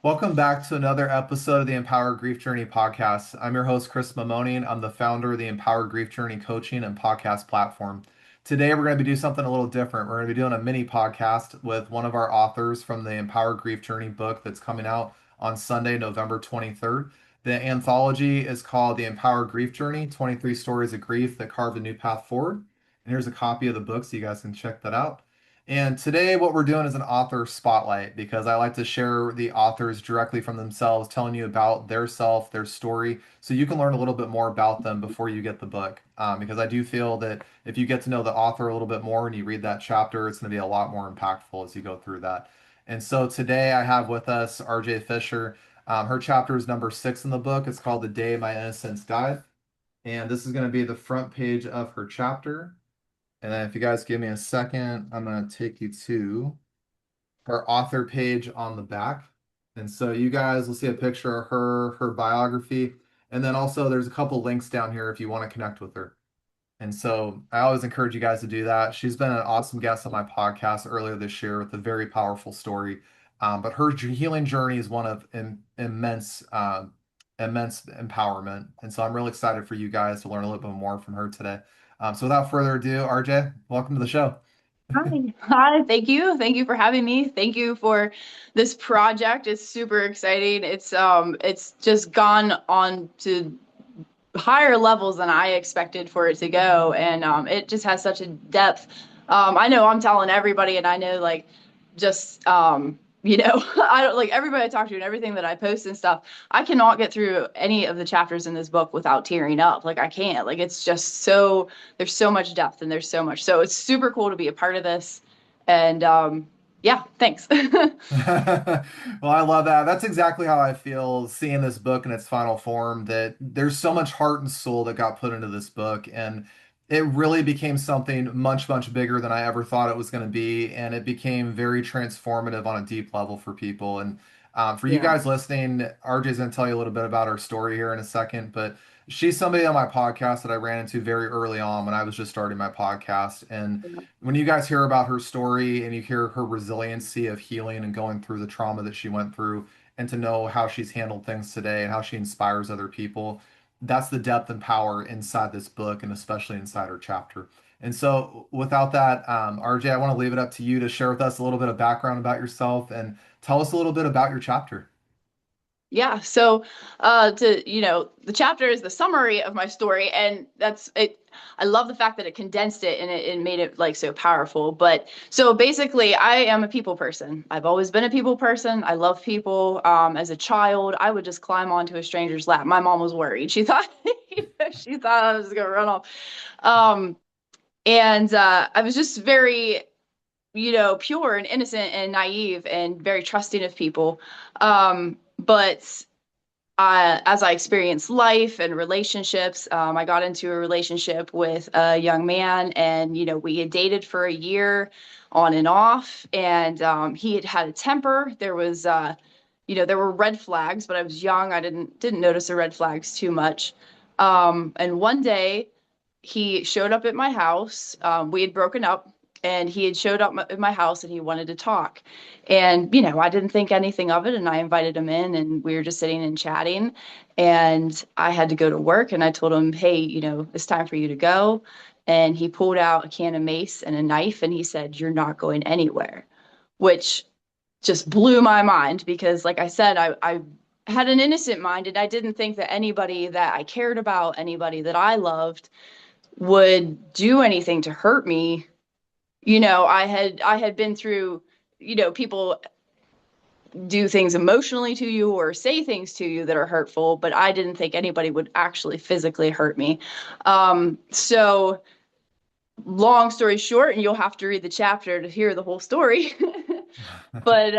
Welcome back to another episode of the Empowered Grief Journey podcast. I'm your host, Chris Mamonian. I'm the founder of the Empowered Grief Journey coaching and podcast platform. Today, we're going to be doing something a little different. We're going to be doing a mini podcast with one of our authors from the Empowered Grief Journey book that's coming out on Sunday, November 23rd. The anthology is called The Empowered Grief Journey 23 Stories of Grief That Carved a New Path Forward. And here's a copy of the book so you guys can check that out. And today, what we're doing is an author spotlight because I like to share the authors directly from themselves, telling you about their self, their story, so you can learn a little bit more about them before you get the book. Because I do feel that if you get to know the author a little bit more and you read that chapter, it's going to be a lot more impactful as you go through that. And so today, I have with us RJ Fisher. Her chapter is number 6 in the book. It's called The Day My Innocence Died. And this is going to be the front page of her chapter. And then if you guys give me a second, I'm going to take you to her author page on the back. And so you guys will see a picture of her biography. And then also there's a couple links down here if you want to connect with her. And so I always encourage you guys to do that. She's been an awesome guest on my podcast earlier this year with a very powerful story. But her healing journey is one of immense empowerment. And so I'm really excited for you guys to learn a little bit more from her today. So without further ado, RJ, welcome to the show. Hi. Hi. Thank you. Thank you for having me. Thank you for this project. It's super exciting. It's just gone on to higher levels than I expected for it to go. And it just has such a depth. I know I'm telling everybody, and I know like just I don't like everybody I talk to and everything that I post and stuff. I cannot get through any of the chapters in this book without tearing up. Like I can't. Like it's just so there's so much depth and there's so much. So it's super cool to be a part of this. And yeah, thanks. Well, I love that. That's exactly how I feel seeing this book in its final form, that there's so much heart and soul that got put into this book. And it really became something much, much bigger than I ever thought it was going to be. And it became very transformative on a deep level for people. And for you Yeah. guys listening, RJ's going to tell you a little bit about her story here in a second. But she's somebody on my podcast that I ran into very early on when I was just starting my podcast. And when you guys hear about her story and you hear her resiliency of healing and going through the trauma that she went through, and to know how she's handled things today and how she inspires other people, that's the depth and power inside this book and especially inside her chapter. And so, without that, RJ, I want to leave it up to you to share with us a little bit of background about yourself and tell us a little bit about your chapter. Yeah, so the chapter is the summary of my story, and that's it. I love the fact that it condensed it and it made it like so powerful. But so basically, I am a people person. I've always been a people person. I love people. As a child, I would just climb onto a stranger's lap. My mom was worried. She thought she thought I was gonna run off. Um, and I was just very, pure and innocent and naive and very trusting of people. But as I experienced life and relationships, I got into a relationship with a young man, and we had dated for a year, on and off, and he had a temper. There were red flags, but I was young. I didn't notice the red flags too much. And one day, he showed up at my house. We had broken up, and he had showed up at my house, and he wanted to talk. And I didn't think anything of it, and I invited him in, and we were just sitting and chatting. And I had to go to work, and I told him, "Hey, it's time for you to go." And he pulled out a can of mace and a knife, and he said, "You're not going anywhere," which just blew my mind because, like I said, I had an innocent mind, and I didn't think that anybody that I cared about, anybody that I loved, would do anything to hurt me. I had been through, people do things emotionally to you or say things to you that are hurtful, but I didn't think anybody would actually physically hurt me. So long story short, and you'll have to read the chapter to hear the whole story. But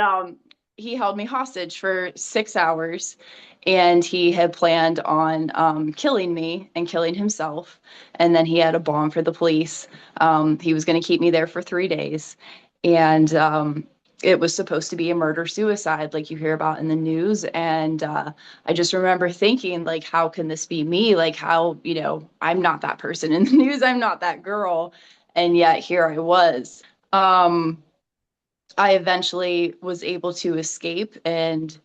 he held me hostage for 6 hours, and he had planned on killing me and killing himself. And then he had a bomb for the police. He was going to keep me there for 3 days. And it was supposed to be a murder suicide, like you hear about in the news. And I just remember thinking, like, how can this be me? Like, how, I'm not that person in the news. I'm not that girl. And yet here I was. I eventually was able to escape and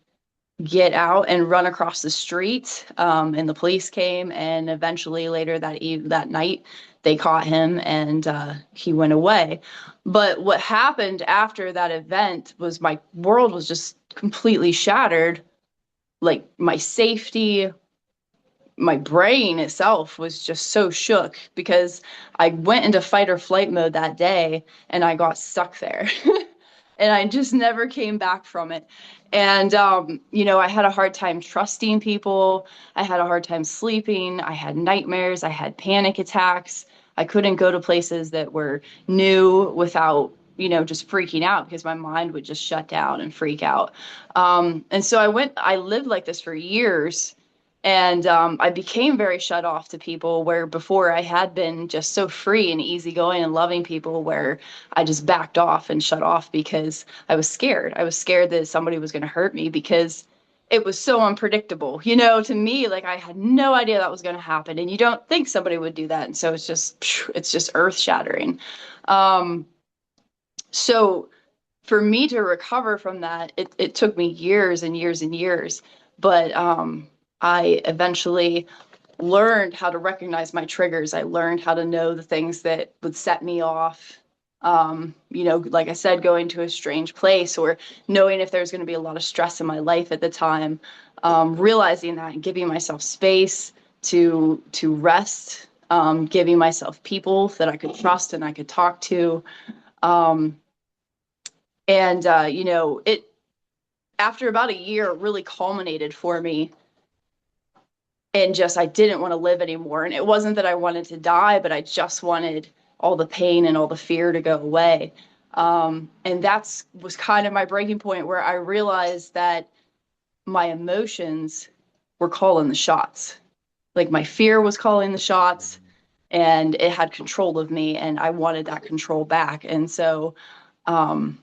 get out and run across the street. And the police came, and eventually later that night, they caught him, and he went away. But what happened after that event was my world was just completely shattered. Like my safety, my brain itself was just so shook because I went into fight or flight mode that day and I got stuck there. And I just never came back from it. And, I had a hard time trusting people. I had a hard time sleeping. I had nightmares. I had panic attacks. I couldn't go to places that were new without, just freaking out because my mind would just shut down and freak out. And so I lived like this for years. And I became very shut off to people where before I had been just so free and easygoing and loving people, where I just backed off and shut off because I was scared. I was scared that somebody was going to hurt me because it was so unpredictable. To me, like I had no idea that was going to happen. And you don't think somebody would do that. And so it's just earth shattering. Um, so for me to recover from that, it took me years and years and years. But I eventually learned how to recognize my triggers. I learned how to know the things that would set me off. Like I said, going to a strange place or knowing if there's going to be a lot of stress in my life at the time, realizing that and giving myself space to rest, giving myself people that I could trust and I could talk to. Um, and it after about a year, it really culminated for me, and just I didn't want to live anymore. And it wasn't that I wanted to die, but I just wanted all the pain and all the fear to go away. And that's was kind of my breaking point where I realized that my emotions were calling the shots. Like my fear was calling the shots, and it had control of me, and I wanted that control back. And so, um,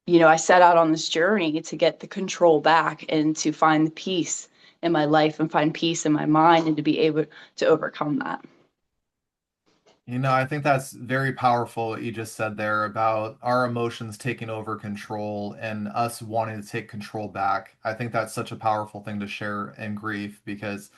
I set out on this journey to get the control back and to find the peace in my life and find peace in my mind and to be able to overcome that. I think that's very powerful what you just said there about our emotions taking over control and us wanting to take control back. I think that's such a powerful thing to share in grief because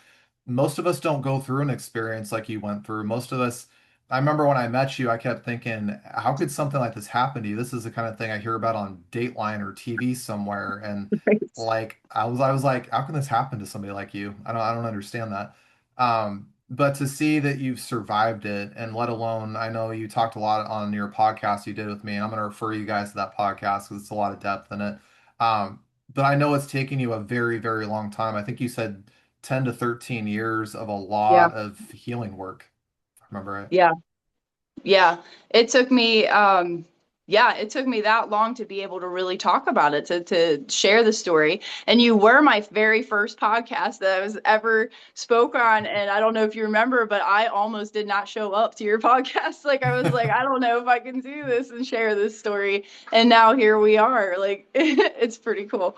most of us don't go through an experience like you went through. Most of us, I remember when I met you, I kept thinking, how could something like this happen to you? This is the kind of thing I hear about on Dateline or TV somewhere. And Right. like I was like, how can this happen to somebody like you? I don't understand that. But to see that you've survived it, and let alone, I know you talked a lot on your podcast you did with me, and I'm going to refer you guys to that podcast because it's a lot of depth in it. But I know it's taken you a very, very long time. I think you said 10 to 13 years of a Yeah. lot of healing work. If I remember right. Yeah. Yeah, it took me it took me that long to be able to really talk about it, to share the story. And you were my very first podcast that I was ever spoke on. And I don't know if you remember, but I almost did not show up to your podcast. Like I was like, I don't know if I can do this and share this story. And now here we are. Like it's pretty cool.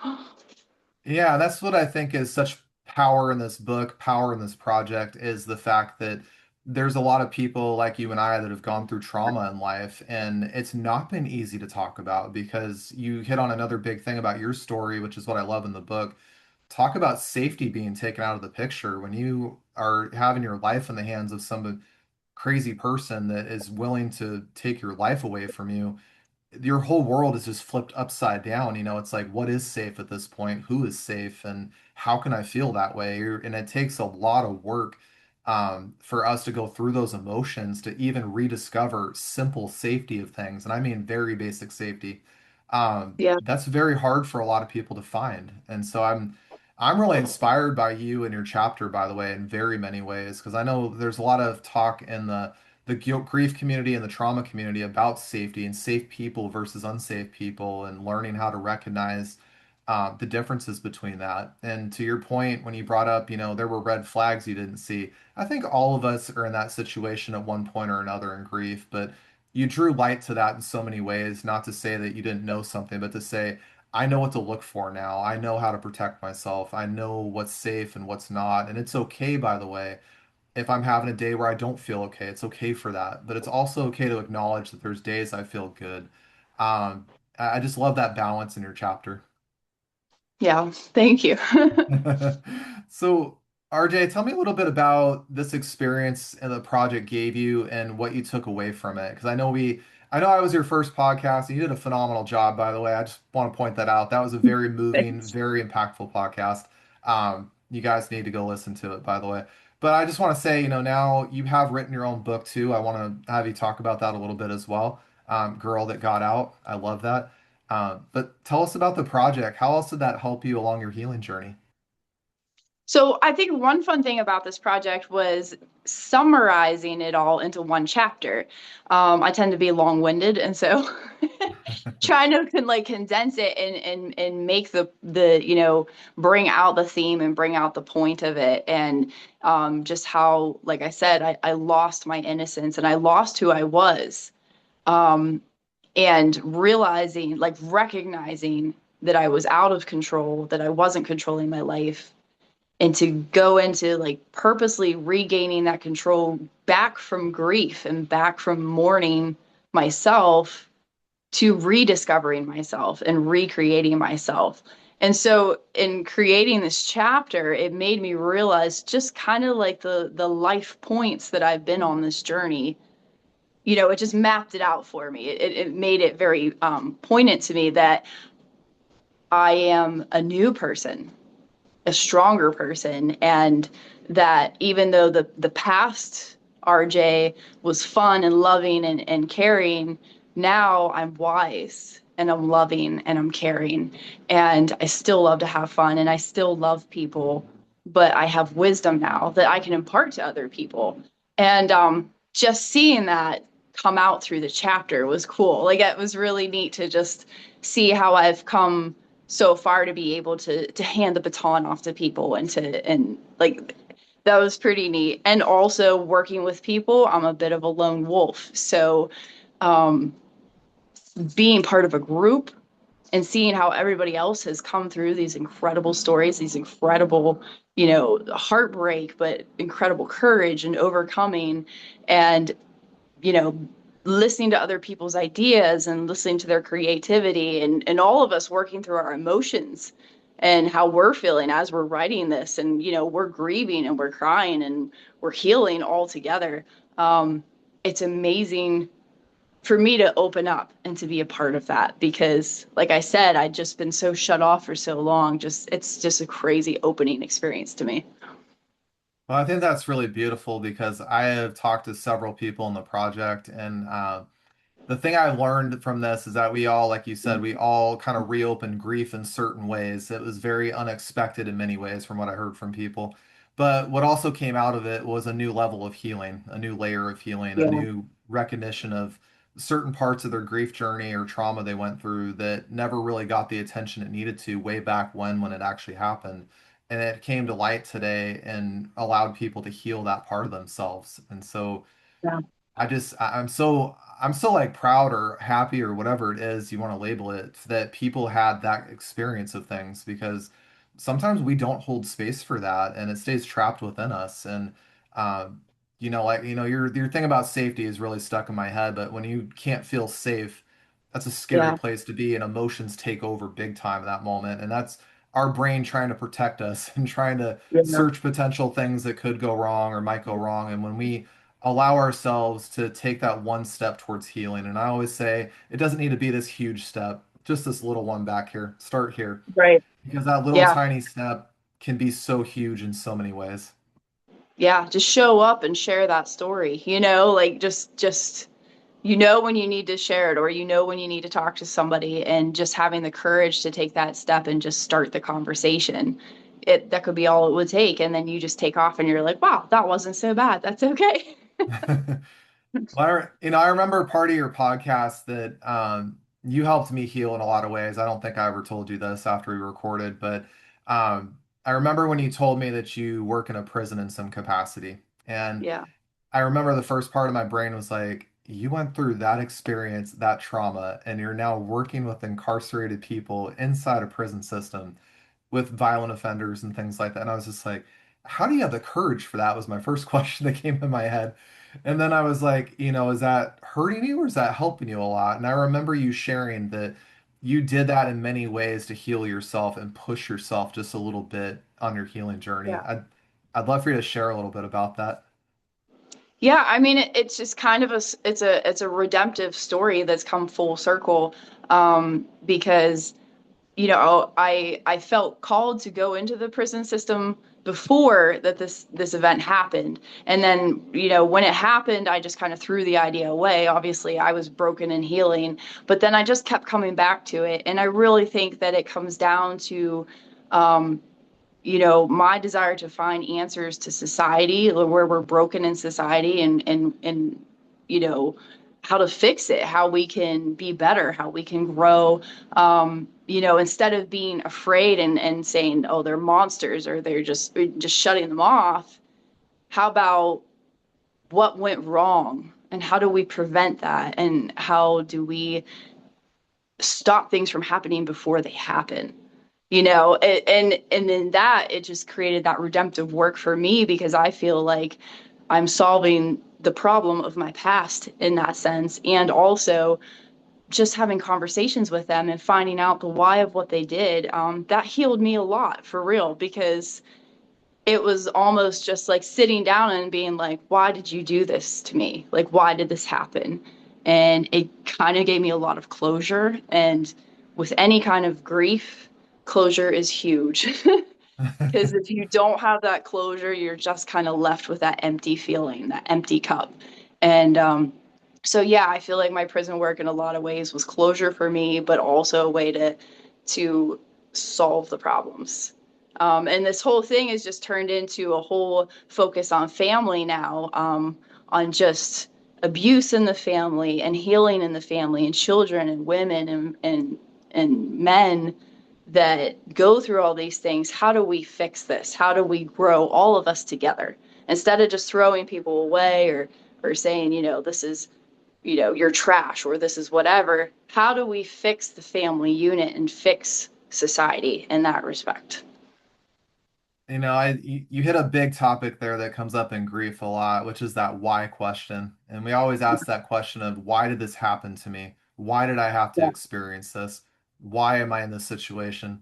Yeah, that's what I think is such power in this book, power in this project is the fact that there's a lot of people like you and I that have gone through trauma in life, and it's not been easy to talk about because you hit on another big thing about your story, which is what I love in the book. Talk about safety being taken out of the picture when you are having your life in the hands of some crazy person that is willing to take your life away from you. Your whole world is just flipped upside down. It's like, what is safe at this point? Who is safe? And how can I feel that way? And it takes a lot of work for us to go through those emotions to even rediscover simple safety of things. And I mean, very basic safety. Yeah. That's very hard for a lot of people to find. And so I'm really inspired by you and your chapter, by the way, in very many ways, because I know there's a lot of talk in the guilt grief community and the trauma community about safety and safe people versus unsafe people and learning how to recognize the differences between that. And to your point, when you brought up, there were red flags you didn't see. I think all of us are in that situation at one point or another in grief, but you drew light to that in so many ways, not to say that you didn't know something, but to say, I know what to look for now. I know how to protect myself. I know what's safe and what's not. And it's okay, by the way, if I'm having a day where I don't feel okay, it's okay for that. But it's also okay to acknowledge that there's days I feel good. I just love that balance in your chapter. Yeah, thank you. So, RJ, tell me a little bit about this experience and the project gave you and what you took away from it. Because I know I was your first podcast and you did a phenomenal job, by the way. I just want to point that out. That was a very moving, Thanks. very impactful podcast. You guys need to go listen to it, by the way. But I just want to say, now you have written your own book too. I want to have you talk about that a little bit as well. Girl That Got Out. I love that. But tell us about the project. How else did that help you along your healing journey? So I think one fun thing about this project was summarizing it all into one chapter. I tend to be long-winded, and so trying to like condense it and make the bring out the theme and bring out the point of it, and just how, like I said, I lost my innocence and I lost who I was, um, and realizing, like recognizing that I was out of control, that I wasn't controlling my life, and to go into like purposely regaining that control back from grief and back from mourning myself to rediscovering myself and recreating myself. And so in creating this chapter, it made me realize just kind of like the life points that I've been on this journey. It just mapped it out for me. It made it very poignant to me that I am a new person, a stronger person, and that even though the past RJ was fun and loving and caring, now I'm wise and I'm loving and I'm caring, and I still love to have fun and I still love people, but I have wisdom now that I can impart to other people. And just seeing that come out through the chapter was cool. Like it was really neat to just see how I've come so far to be able to hand the baton off to people and like that was pretty neat. And also working with people, I'm a bit of a lone wolf. So um, being part of a group and seeing how everybody else has come through these incredible stories, these incredible, heartbreak, but incredible courage and overcoming, and you know, listening to other people's ideas and listening to their creativity, and all of us working through our emotions and how we're feeling as we're writing this. And, we're grieving and we're crying and we're healing all together. It's amazing for me to open up and to be a part of that because, like I said, I'd just been so shut off for so long. It's just a crazy opening experience to me. Well, I think that's really beautiful because I have talked to several people in the project, and the thing I learned from this is that we all, like you said, we all kind of reopened grief in certain ways. It was very unexpected in many ways from what I heard from people. But what also came out of it was a new level of healing, a new layer of healing, a Yeah. new recognition of certain parts of their grief journey or trauma they went through that never really got the attention it needed to way back when it actually happened. And it came to light today and allowed people to heal that part of themselves. And so Yeah. I'm so like proud or happy or whatever it is you want to label it that people had that experience of things because sometimes we don't hold space for that and it stays trapped within us. And um, your thing about safety is really stuck in my head, but when you can't feel safe, that's a scary Yeah. place to be, and emotions take over big time in that moment. And that's our brain trying to protect us and trying to Yeah. search potential things that could go wrong or might go wrong. And when we allow ourselves to take that one step towards healing. And I always say it doesn't need to be this huge step, just this little one back here. Start here Right. because that little Yeah. tiny step can be so huge in so many ways. Yeah, just show up and share that story, like just when you need to share it, or when you need to talk to somebody, and just having the courage to take that step and just start the conversation. That could be all it would take, and then you just take off and you're like, wow, that wasn't so bad. That's okay. Well, I remember part of your podcast that you helped me heal in a lot of ways. I don't think I ever told you this after we recorded, but I remember when you told me that you work in a prison in some capacity. And Yeah. I remember the first part of my brain was like, you went through that experience, that trauma, and you're now working with incarcerated people inside a prison system with violent offenders and things like that. And I was just like, how do you have the courage for that? Was my first question that came in my head. And then I was like, is that hurting you or is that helping you a lot? And I remember you sharing that you did that in many ways to heal yourself and push yourself just a little bit on your healing journey. Yeah. I'd love for you to share a little bit about that. Yeah, I mean, it's just kind of it's a redemptive story that's come full circle, because I felt called to go into the prison system before that this event happened. And then, when it happened, I just kind of threw the idea away. Obviously, I was broken and healing, but then I just kept coming back to it. And I really think that it comes down to um, my desire to find answers to society, where we're broken in society, and how to fix it, how we can be better, how we can grow. Instead of being afraid and saying, oh, they're monsters, or they're just shutting them off. How about what went wrong, and how do we prevent that, and how do we stop things from happening before they happen? And in that, it just created that redemptive work for me, because I feel like I'm solving the problem of my past in that sense, and also just having conversations with them and finding out the why of what they did. That healed me a lot, for real, because it was almost just like sitting down and being like, why did you do this to me? Like, why did this happen? And it kind of gave me a lot of closure. And with any kind of grief, closure is huge. Because if you don't have that closure, you're just kind of left with that empty feeling, that empty cup. And so yeah, I feel like my prison work in a lot of ways was closure for me, but also a way to solve the problems. And this whole thing has just turned into a whole focus on family now, on just abuse in the family and healing in the family, and children and women and men that go through all these things. How do we fix this? How do we grow all of us together, instead of just throwing people away, or saying, this is, you're trash, or this is whatever? How do we fix the family unit and fix society in that respect? You hit a big topic there that comes up in grief a lot, which is that why question. And we always ask that question of why did this happen to me? Why did I have to Yeah. experience this? Why am I in this situation?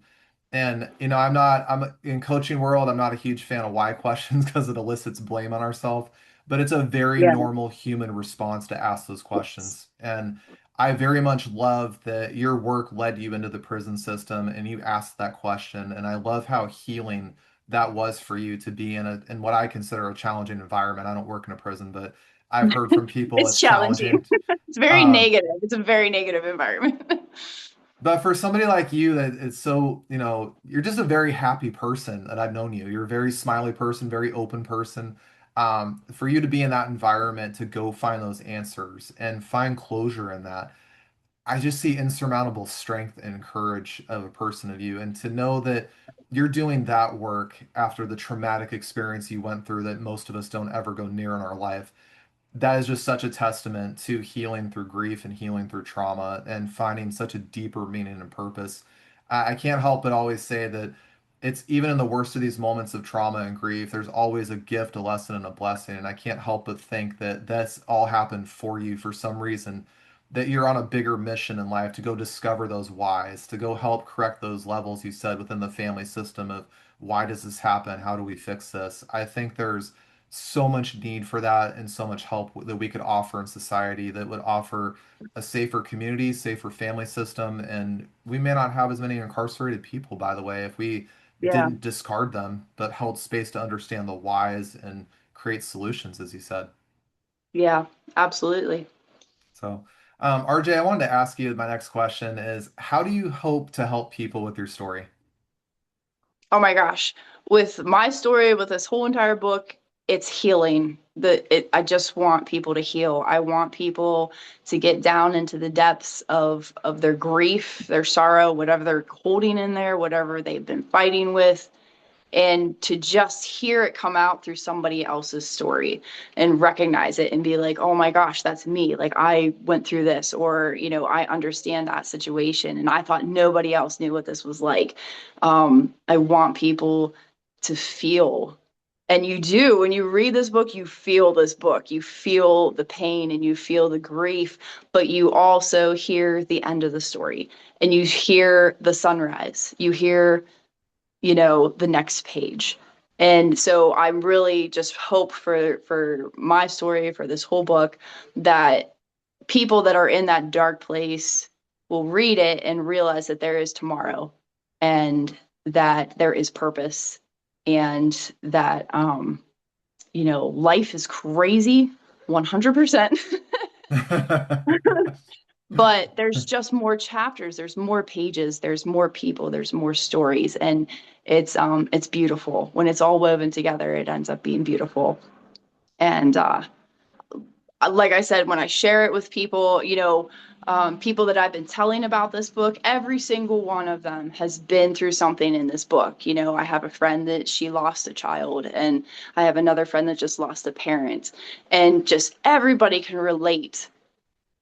And I'm in coaching world, I'm not a huge fan of why questions because it elicits blame on ourselves, but it's a very Yeah. normal human response to ask those questions. And I very much love that your work led you into the prison system and you asked that question. And I love how healing that was for you to be in what I consider a challenging environment. I don't work in a prison, but I've heard from people It's it's challenging. challenging. It's very Um, negative. It's a very negative environment. but for somebody like you that is so, you're just a very happy person that I've known you. You're a very smiley person, very open person. For you to be in that environment to go find those answers and find closure in that, I just see insurmountable strength and courage of a person of you. And to know that you're doing that work after the traumatic experience you went through that most of us don't ever go near in our life, that is just such a testament to healing through grief and healing through trauma and finding such a deeper meaning and purpose. I can't help but always say that it's even in the worst of these moments of trauma and grief, there's always a gift, a lesson, and a blessing. And I can't help but think that that's all happened for you for some reason, that you're on a bigger mission in life to go discover those whys, to go help correct those levels you said within the family system of why does this happen? How do we fix this? I think there's so much need for that and so much help that we could offer in society that would offer a safer community, safer family system. And we may not have as many incarcerated people, by the way, if we Yeah. didn't discard them, but held space to understand the whys and create solutions, as you said. Yeah, absolutely. So, RJ, I wanted to ask you my next question is how do you hope to help people with your story? Oh my gosh. With my story, with this whole entire book, it's healing. I just want people to heal. I want people to get down into the depths of their grief, their sorrow, whatever they're holding in there, whatever they've been fighting with, and to just hear it come out through somebody else's story and recognize it and be like, oh my gosh, that's me. Like, I went through this, or I understand that situation, and I thought nobody else knew what this was like. I want people to feel And you do, when you read this book, you feel this book. You feel the pain and you feel the grief, but you also hear the end of the story and you hear the sunrise. You hear, the next page. And so I really just hope for my story, for this whole book, that people that are in that dark place will read it and realize that there is tomorrow and that there is purpose and that life is crazy 100%. But there's just more chapters, there's more pages, there's more people, there's more stories, and it's beautiful. When it's all woven together, it ends up being beautiful. And like I said, when I share it with people, people that I've been telling about this book, every single one of them has been through something in this book. I have a friend that she lost a child, and I have another friend that just lost a parent, and just everybody can relate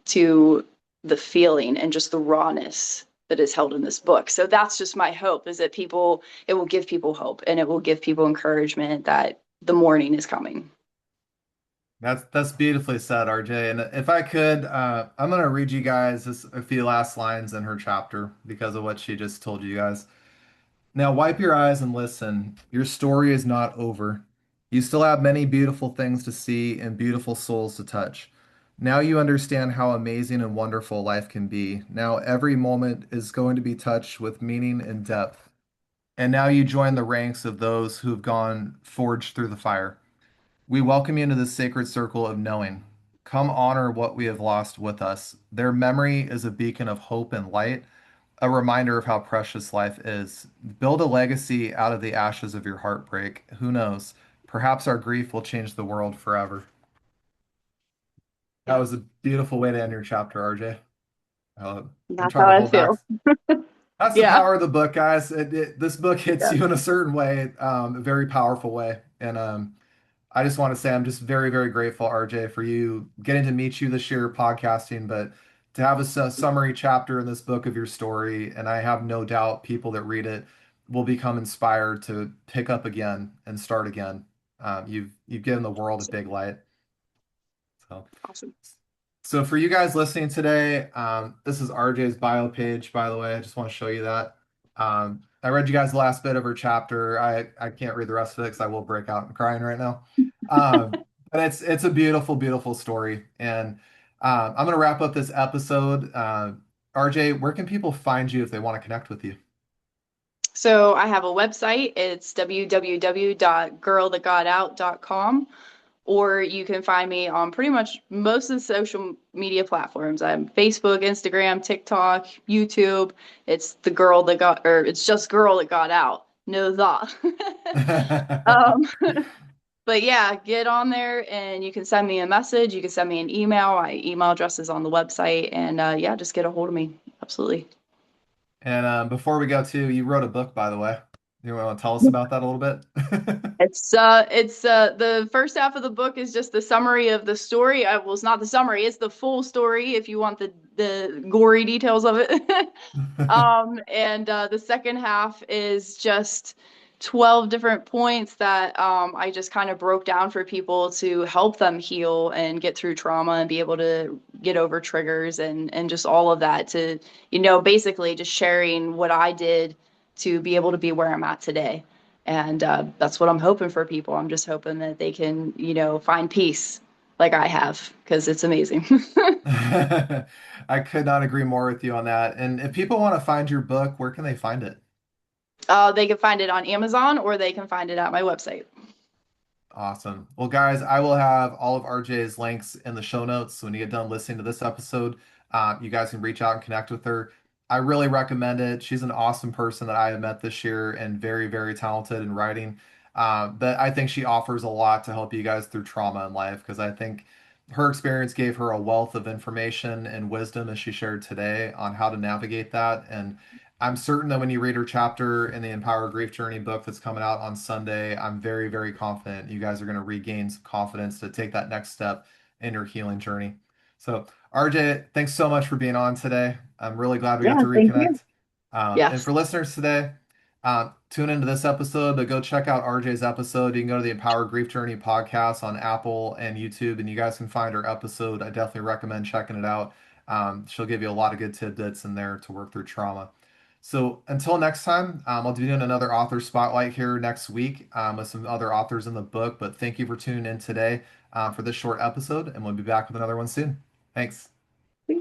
to the feeling and just the rawness that is held in this book. So that's just my hope, is that it will give people hope and it will give people encouragement that the morning is coming. That's beautifully said, RJ. And if I could, I'm gonna read you guys just a few last lines in her chapter because of what she just told you guys. Now wipe your eyes and listen. Your story is not over. You still have many beautiful things to see and beautiful souls to touch. Now you understand how amazing and wonderful life can be. Now every moment is going to be touched with meaning and depth. And now you join the ranks of those who have gone forged through the fire. We welcome you into this sacred circle of knowing. Come honor what we have lost with us. Their memory is a beacon of hope and light, a reminder of how precious life is. Build a legacy out of the ashes of your heartbreak. Who knows? Perhaps our grief will change the world forever. That Yeah, was a beautiful way to end your chapter, RJ. I'm that's trying how to I hold back. feel. That's the Yeah. power of the book, guys. This book hits Yeah. you in a certain way, a very powerful way. And I just want to say I'm just very, very grateful, RJ, for you getting to meet you this year podcasting, but to have a summary chapter in this book of your story. And I have no doubt people that read it will become inspired to pick up again and start again. You've given the world a Awesome. big light. So. Awesome. So for you guys listening today, this is RJ's bio page, by the way. I just want to show you that. I read you guys the last bit of her chapter. I can't read the rest of it because I will break out and crying right now. But it's a beautiful, beautiful story. And I'm gonna wrap up this episode. RJ, where can people find you if they want to connect with you? So I have a website. It's www.girlthatgotout.com. Or you can find me on pretty much most of the social media platforms. I'm Facebook, Instagram, TikTok, YouTube. It's the girl that got, or it's just girl that got out. No the. um, but yeah, get on there and you can send me a message. You can send me an email. My email address is on the website, and yeah, just get a hold of me. Absolutely. And before we go too, you wrote a book, by the way. You want to tell us about that a little bit? It's the first half of the book is just the summary of the story. Well, it's not the summary, it's the full story if you want the gory details of it. And the second half is just 12 different points that I just kind of broke down for people to help them heal and get through trauma and be able to get over triggers and just all of that to, basically just sharing what I did to be able to be where I'm at today. And that's what I'm hoping for people. I'm just hoping that they can, find peace like I have, because it's amazing. I could not agree more with you on that. And if people want to find your book, where can they find it? They can find it on Amazon or they can find it at my website. Awesome. Well, guys, I will have all of RJ's links in the show notes. So when you get done listening to this episode, you guys can reach out and connect with her. I really recommend it. She's an awesome person that I have met this year and very, very talented in writing. But I think she offers a lot to help you guys through trauma in life because I think her experience gave her a wealth of information and wisdom as she shared today on how to navigate that. And I'm certain that when you read her chapter in the Empowered Grief Journey book that's coming out on Sunday, I'm very, very confident you guys are going to regain some confidence to take that next step in your healing journey. So, RJ, thanks so much for being on today. I'm really glad we got Yeah, to thank you. reconnect. And Yes. for listeners today, Tune into this episode, but go check out RJ's episode. You can go to the Empowered Grief Journey podcast on Apple and YouTube, and you guys can find her episode. I definitely recommend checking it out. She'll give you a lot of good tidbits in there to work through trauma. So until next time, I'll be doing another author spotlight here next week with some other authors in the book. But thank you for tuning in today for this short episode, and we'll be back with another one soon. Thanks.